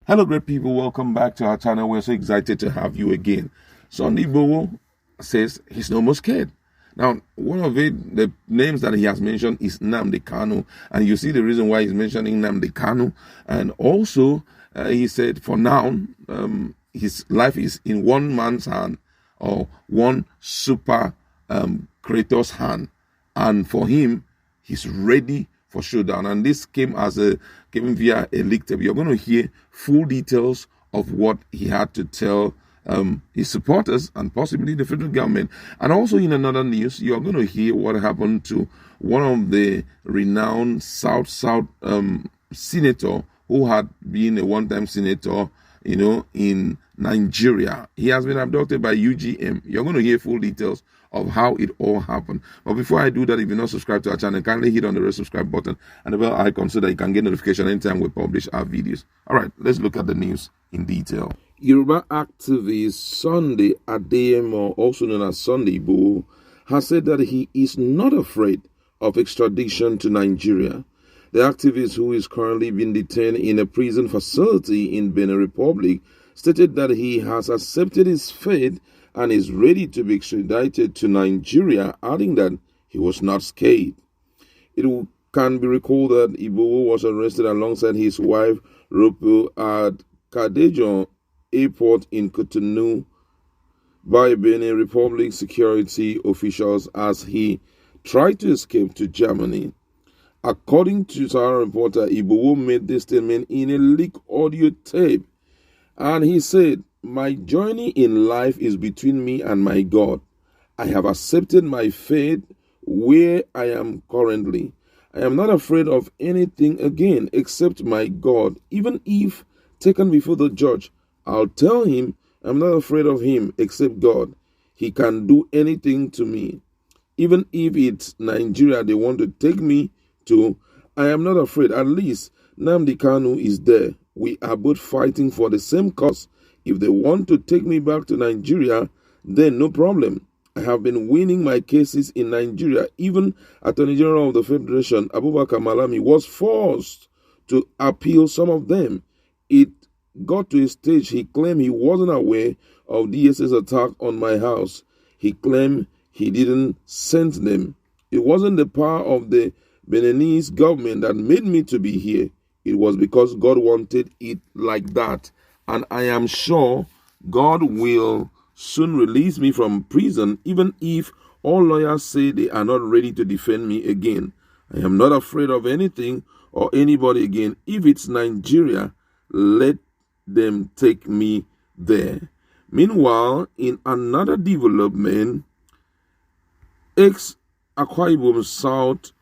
Hello, great people. Welcome back to our channel. We're so excited to have you again. Sunday Igboho says he's no more scared. Now, one of the names that he has mentioned is Nnamdi Kanu. And you see the reason why he's mentioning Nnamdi Kanu. And also, he said for now, his life is in one man's hand or one super creator's hand. And for him, he's ready for showdown. And this came via a leak tape. You're going to hear full details of what he had to tell his supporters and possibly the federal government. And also in another news, you're going to hear what happened to one of the renowned South senator who had been a one-time senator, in Nigeria. He has been abducted by UGM. You're going to hear full details of how it all happened. But before I do that, if you're not subscribed to our channel, kindly hit on the red subscribe button and the bell icon so that you can get notification anytime we publish our videos. All right, let's look at the news in detail. Yoruba activist Sunday Adeyemo, also known as Sunday Igboho, has said that he is not afraid of extradition to Nigeria. The activist, who is currently being detained in a prison facility in Benin Republic, stated that he has accepted his fate and is ready to be extradited to Nigeria, adding that he was not scared. It can be recalled that Igboho was arrested alongside his wife, Ropo, at Kadejon Airport in Cotonou by Benin Republic security officials as he tried to escape to Germany. According to Sahara reporter, Igboho made this statement in a leaked audio tape, and he said, "My journey in life is between me and my God. I have accepted my fate where I am currently. I am not afraid of anything again except my God. Even if taken before the judge, I'll tell him I'm not afraid of him except God. He can do anything to me. Even if it's Nigeria they want to take me to, I am not afraid. At least Nnamdi Kanu is there. We are both fighting for the same cause. If they want to take me back to Nigeria, then no problem. I have been winning my cases in Nigeria. Even Attorney General of the Federation, Abubakar Malami, was forced to appeal some of them. It got to a stage he claimed he wasn't aware of DS's attack on my house. He claimed he didn't send them. It wasn't the power of the Beninese government that made me to be here. It was because God wanted it like that. And I am sure God will soon release me from prison, even if all lawyers say they are not ready to defend me again. I am not afraid of anything or anybody again. If it's Nigeria, let them take me there." Meanwhile, in another development, ex-Akwa Ibom South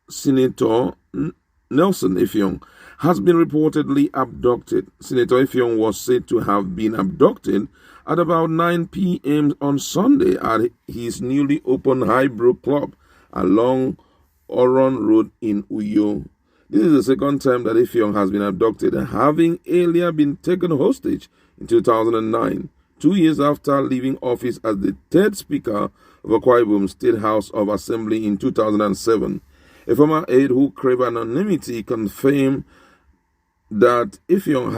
Senator Nelson Effiong has been reportedly abducted. Senator Effiong was said to have been abducted at about 9 p.m. on Sunday at his newly opened highbrow club along Oron Road in Uyo. This is the second time that Effiong has been abducted, having earlier been taken hostage in 2009, 2 years after leaving office as the third Speaker of Akwa Ibom State House of Assembly in 2007. A former aide who craved anonymity confirmed that Effiong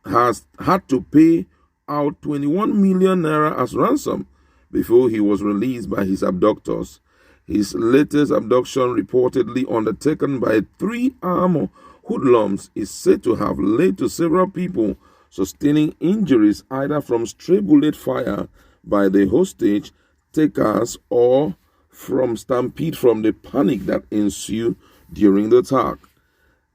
has had to pay out 21 million naira as ransom before he was released by his abductors. His latest abduction, reportedly undertaken by 3 armed hoodlums, is said to have led to several people sustaining injuries either from stray bullet fire by the hostage takers or from stampede from the panic that ensued during the attack.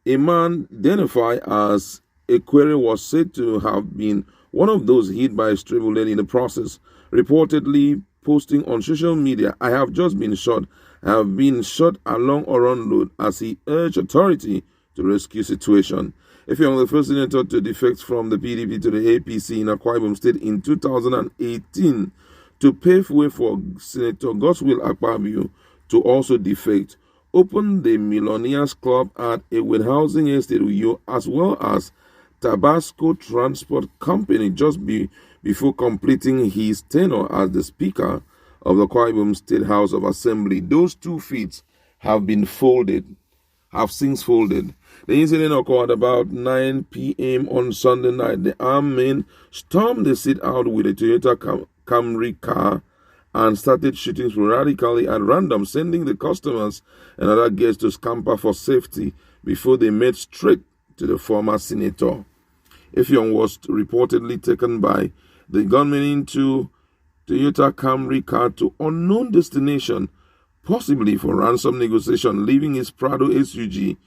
A man identified as Equere was said to have been one of those hit by a stray bullet in the process, reportedly posting on social media, "I have just been shot. I have been shot along Oron Road," as he urged authority to rescue situation. Effiong, the first senator to defect from the PDP to the APC in Akwa Ibom State in 2018, to pave way for Senator Godswill Akpabio to also defect, opened the Millionaires Club at a warehousing estate Uyo, as well as Tabasco Transport Company just before completing his tenure as the Speaker of the Akwa Ibom State House of Assembly. Those 2 feet have been folded. have since folded. The incident occurred about 9 p.m. on Sunday night. The armed men stormed the sit-out with a Toyota Camry car and started shooting sporadically at random, sending the customers and other guests to scamper for safety before they made straight to the former senator. Effiong was reportedly taken by the gunmen into Toyota Camry car to unknown destination, possibly for ransom negotiation, leaving his Prado SUG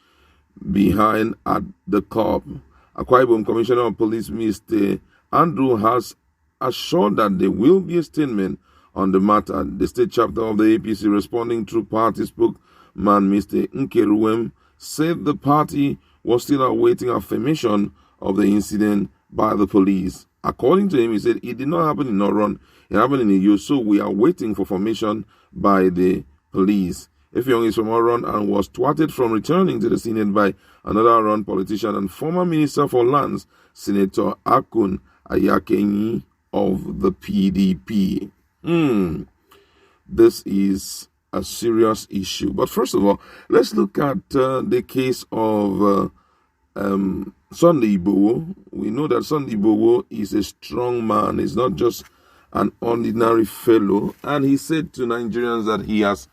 behind at the curb. Akwa Ibom Commissioner of Police Mr. Andrew has assured that there will be a statement on the matter. The state chapter of the APC, responding through party spokesman Mr. Nkeruwem, said the party was still awaiting affirmation of the incident by the police. According to him, he said it did not happen in Oron, it happened in Iyo, so we are waiting for formation by the police. Effiong is from Oron and was thwarted from returning to the Senate by another Oron politician and former Minister for Lands, Senator Akun Ayakenyi of the PDP. This is a serious issue. But first of all, let's look at the case of Sunday Igboho. We know that Sunday Igboho is a strong man. He's not just an ordinary fellow. And he said to Nigerians that he has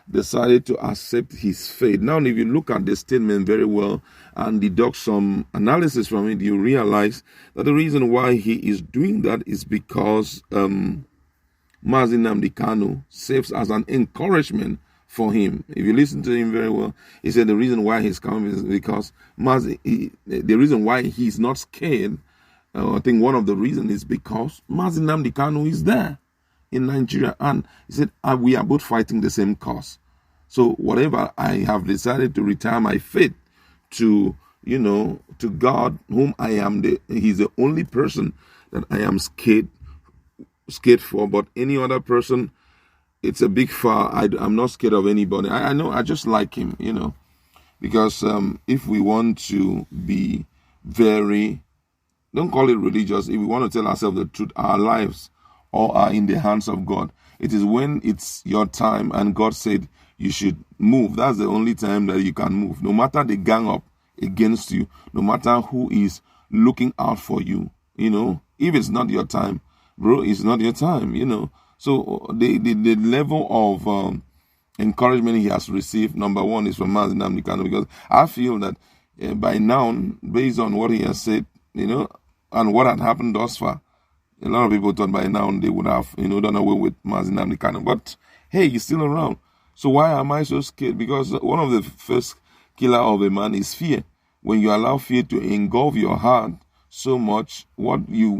decided to accept his fate. Now, if you look at the statement very well and deduct some analysis from it, you realize that the reason why he is doing that is because Mazi Nnamdi Kanu serves as an encouragement for him. If you listen to him very well, he said the reason why he's coming is because the reason why he's not scared, I think one of the reasons is because Mazi Nnamdi Kanu is there in Nigeria, and he said we are both fighting the same cause. So whatever, I have decided to retire my faith to to God, whom I am. He's the only person that I am scared for, but any other person, it's a big far. I'm not scared of anybody. I know, I just like him, because if we want to be very, don't call it religious, if we want to tell ourselves the truth, our lives all are in the hands of God. It is when it's your time and God said you should move. That's the only time that you can move. No matter the gang up against you, no matter who is looking out for you, if it's not your time, bro, it's not your time, So the level of encouragement he has received, number one, is from Mazi Nnamdi Kanu, because I feel that by now, based on what he has said, and what had happened thus far, a lot of people thought by now they would have, done away with Mazi Nnamdi Kanu. But hey, he's still around. So why am I so scared? Because one of the first killer of a man is fear. When you allow fear to engulf your heart so much, what you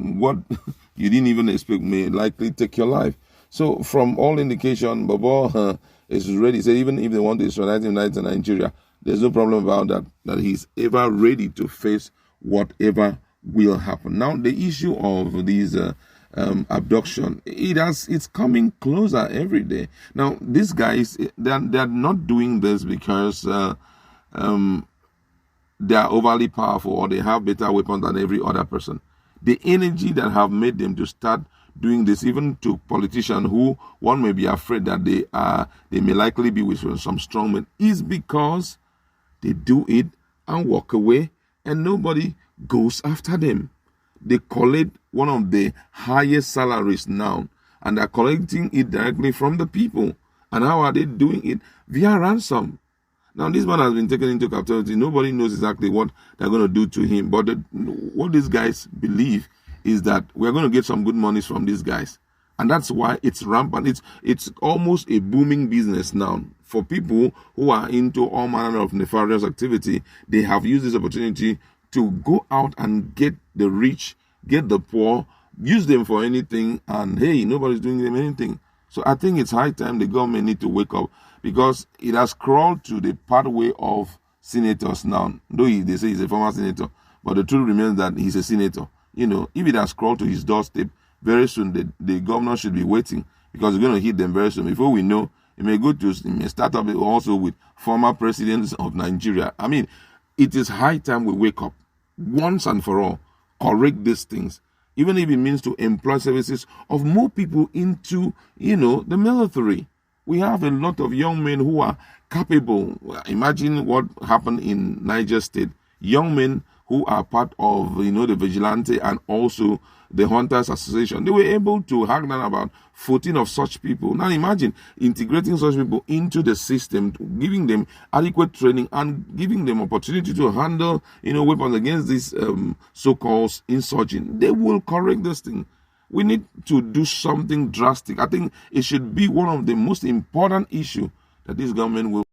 didn't even expect may likely take your life. So from all indication, Bobo is ready. So even if they want to extradite him to Nigeria, there's no problem about that he's ever ready to face whatever will happen. Now, the issue of these abduction, it's coming closer every day. Now, these guys, they're not doing this because they are overly powerful or they have better weapons than every other person. The energy that have made them to start doing this, even to politicians who one may be afraid that they may likely be with some strongmen, is because they do it and walk away and nobody goes after them. They collect one of the highest salaries now, and they're collecting it directly from the people. And how are they doing it? Via ransom. Now, this man has been taken into captivity. Nobody knows exactly what they're going to do to him. But what these guys believe is that we're going to get some good monies from these guys. And that's why it's rampant. It's almost a booming business now. For people who are into all manner of nefarious activity, they have used this opportunity to go out and get the rich, get the poor, use them for anything, and hey, nobody's doing them anything. So I think it's high time the government need to wake up, because it has crawled to the pathway of senators now. Though they say he's a former senator, but the truth remains that he's a senator. If it has crawled to his doorstep, very soon the governor should be waiting, because it's going to hit them very soon. Before we know, it may start up also with former presidents of Nigeria. I mean, it is high time we wake up once and for all, correct these things, even if it means to employ services of more people into, the military. We have a lot of young men who are capable. Imagine what happened in Niger State. Young men who are part of, the vigilante and also the Hunters Association, they were able to hack down about 14 of such people. Now imagine integrating such people into the system, giving them adequate training and giving them opportunity to handle, weapons against these so-called insurgents. They will correct this thing. We need to do something drastic. I think it should be one of the most important issues that this government will